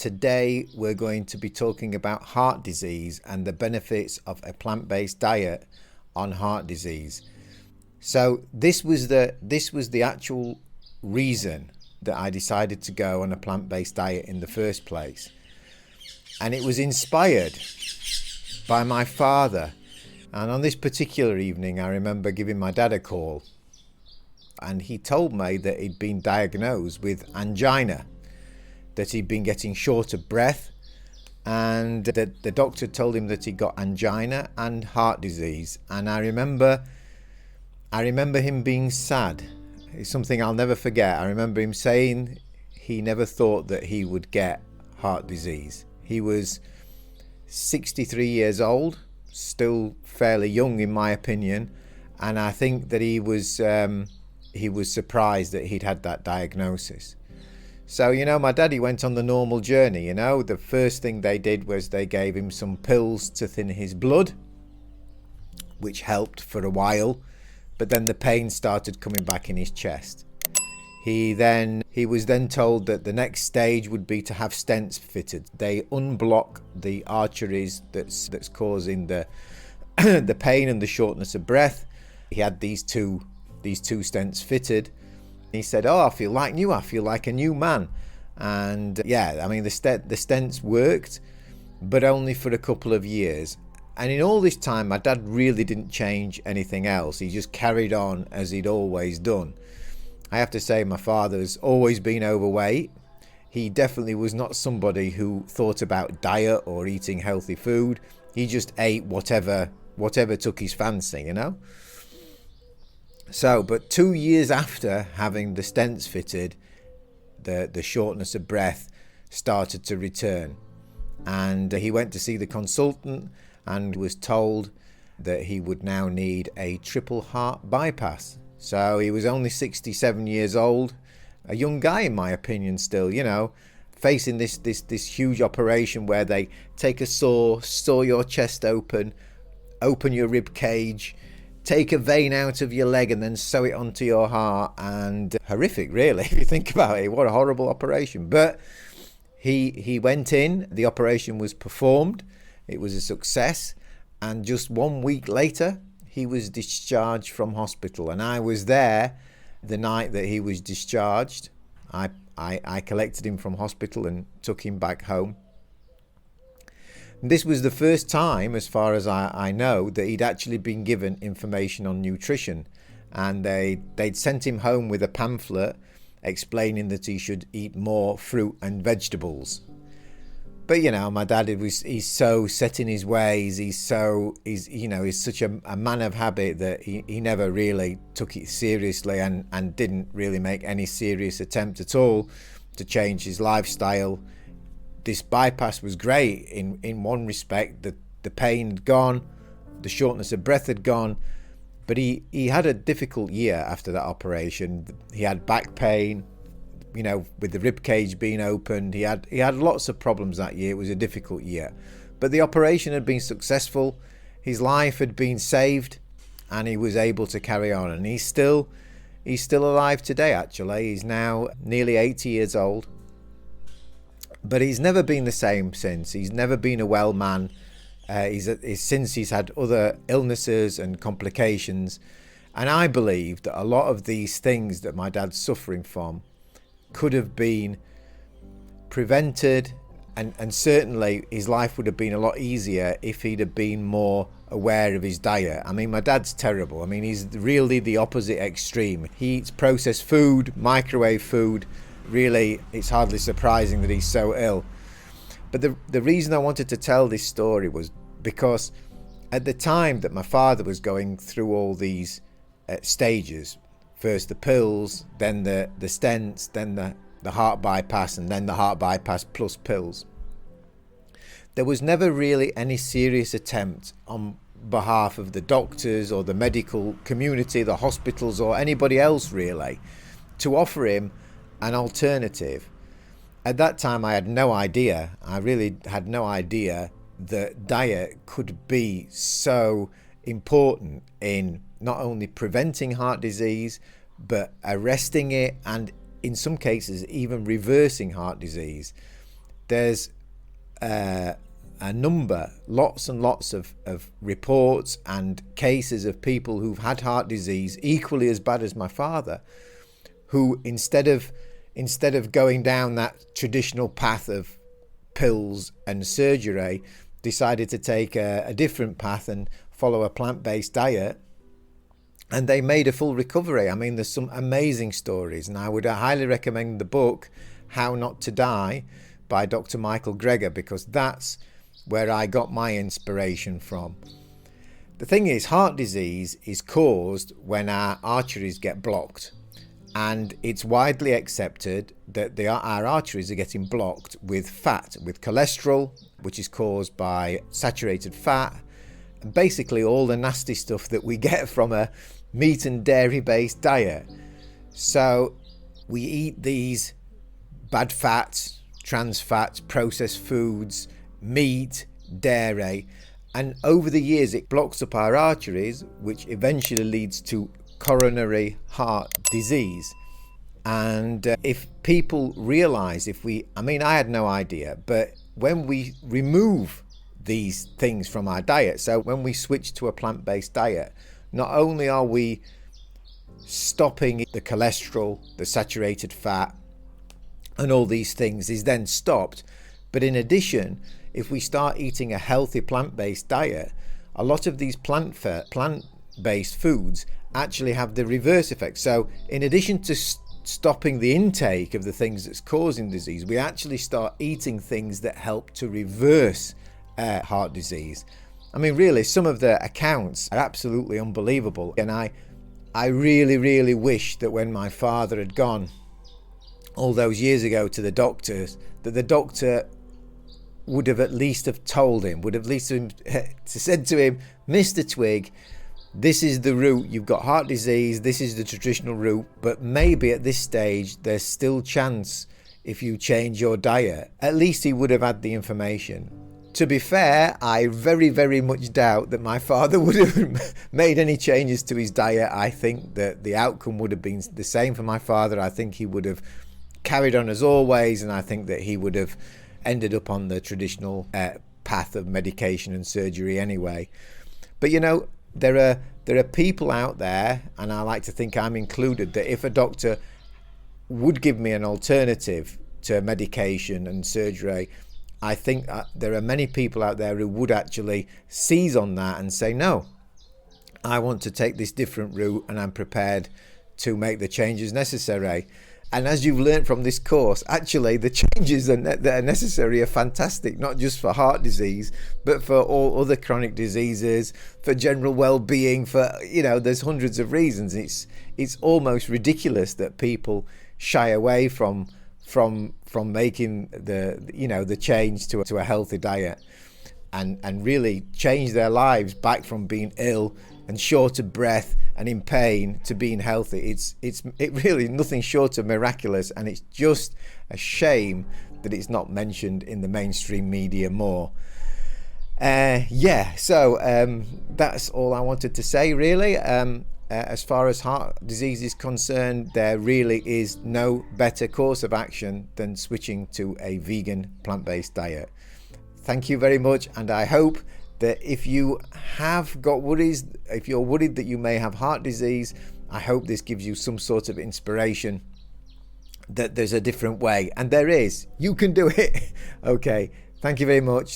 today we're going to be talking about heart disease and the benefits of a plant-based diet on heart disease. So this was the actual reason that I decided to go on a plant-based diet in the first place. And it was inspired by my father. And on this particular evening, I remember giving my dad a call, and he told me that he'd been diagnosed with angina, that he'd been getting short of breath, and that the doctor told him that he got angina and heart disease. And I remember him being sad. It's something I'll never forget. I remember him saying he never thought that he would get heart disease. He was 63 years old, still fairly young in my opinion, and I think that he was surprised that he'd had that diagnosis. So, my daddy went on the normal journey. The first thing they did was they gave him some pills to thin his blood, which helped for a while, but then the pain started coming back in his chest. He was then told that the next stage would be to have stents fitted. They unblock the arteries that's causing the the pain and the shortness of breath. He had these two stents fitted. He said, "Oh, I feel like new. I feel like a new man." And yeah, I mean the stents worked, but only for a couple of years. And in all this time, my dad really didn't change anything else. He just carried on as he'd always done. I have to say, my father's always been overweight. He definitely was not somebody who thought about diet or eating healthy food. He just ate whatever took his fancy, So, but 2 years after having the stents fitted, the shortness of breath started to return. And he went to see the consultant and was told that he would now need a triple heart bypass. So he was only 67 years old, a young guy in my opinion still, facing this huge operation where they take a saw your chest open your rib cage, take a vein out of your leg and then sew it onto your heart. And horrific, really, if you think about it. What a horrible operation. But he went in, the operation was performed, it was a success, and just 1 week later he was discharged from hospital. And I was there the night that he was discharged. I collected him from hospital and took him back home. And this was the first time, as far as I know, that he'd actually been given information on nutrition. And they'd sent him home with a pamphlet explaining that he should eat more fruit and vegetables. But my dad, he's so set in his ways. He's such a man of habit that he never really took it seriously and didn't really make any serious attempt at all to change his lifestyle. This bypass was great in one respect, that the pain had gone, the shortness of breath had gone, but he had a difficult year after that operation. He had back pain, with the rib cage being opened. He had lots of problems that year. It was a difficult year, but the operation had been successful. His life had been saved, and he was able to carry on. And he's still alive today. Actually, he's now nearly 80 years old, but he's never been the same since. He's never been a well man. Since he's had other illnesses and complications, and I believe that a lot of these things that my dad's suffering from could have been prevented, and certainly his life would have been a lot easier if he'd have been more aware of his diet. I mean, my dad's terrible. I mean, he's really the opposite extreme. He eats processed food, microwave food. Really, it's hardly surprising that he's so ill. But the reason I wanted to tell this story was because at the time that my father was going through all these stages, first the pills, then the stents, then the heart bypass, and then the heart bypass plus pills, there was never really any serious attempt on behalf of the doctors or the medical community, the hospitals, or anybody else really, to offer him an alternative. At that time, I had no idea. I really had no idea that diet could be so important in not only preventing heart disease, but arresting it, and in some cases even reversing heart disease. there's lots and lots of reports and cases of people who've had heart disease equally as bad as my father, who instead of going down that traditional path of pills and surgery, decided to take a different path and follow a plant-based diet, and they made a full recovery. I mean, there's some amazing stories, and I would highly recommend the book How Not to Die by Dr. Michael Greger, because that's where I got my inspiration from. The thing is, heart disease is caused when our arteries get blocked, and it's widely accepted that our arteries are getting blocked with fat, with cholesterol, which is caused by saturated fat, and basically all the nasty stuff that we get from a meat and dairy based diet. So we eat these bad fats, trans fats, processed foods, meat, dairy, and over the years it blocks up our arteries, which eventually leads to coronary heart disease. And if people realize, I had no idea, but when we remove these things from our diet, so when we switch to a plant-based diet, not only are we stopping the cholesterol, the saturated fat, and all these things is then stopped, but in addition, if we start eating a healthy plant-based diet, a lot of these plant-based foods actually have the reverse effect. So in addition to stopping the intake of the things that's causing disease, we actually start eating things that help to reverse heart disease. I mean, really, some of the accounts are absolutely unbelievable, and I really, really wish that when my father had gone all those years ago to the doctors, that the doctor would have at least have told him, said to him, Mr. Twigg, this is the route. You've got heart disease. This is the traditional route. But maybe at this stage, there's still chance if you change your diet. At least he would have had the information. To be fair, I very, very much doubt that my father would have made any changes to his diet. I think that the outcome would have been the same for my father. I think he would have carried on as always, and I think that he would have ended up on the traditional path of medication and surgery anyway. But there are people out there, and I like to think I'm included, that if a doctor would give me an alternative to medication and surgery, I think there are many people out there who would actually seize on that and say, no, I want to take this different route, and I'm prepared to make the changes necessary. And as you've learned from this course, actually the changes that are necessary are fantastic, not just for heart disease, but for all other chronic diseases, for general well-being, for, there's hundreds of reasons. It's almost ridiculous that people shy away from making the change to a healthy diet and really change their lives back from being ill and short of breath and in pain to being healthy. It really nothing short of miraculous, and it's just a shame that it's not mentioned in the mainstream media more. So that's all I wanted to say, really. As far as heart disease is concerned, there really is no better course of action than switching to a vegan plant-based diet. Thank you very much, and I hope that if you have got worries, if you're worried that you may have heart disease, I hope this gives you some sort of inspiration that there's a different way, and there is. You can do it. Okay, thank you very much.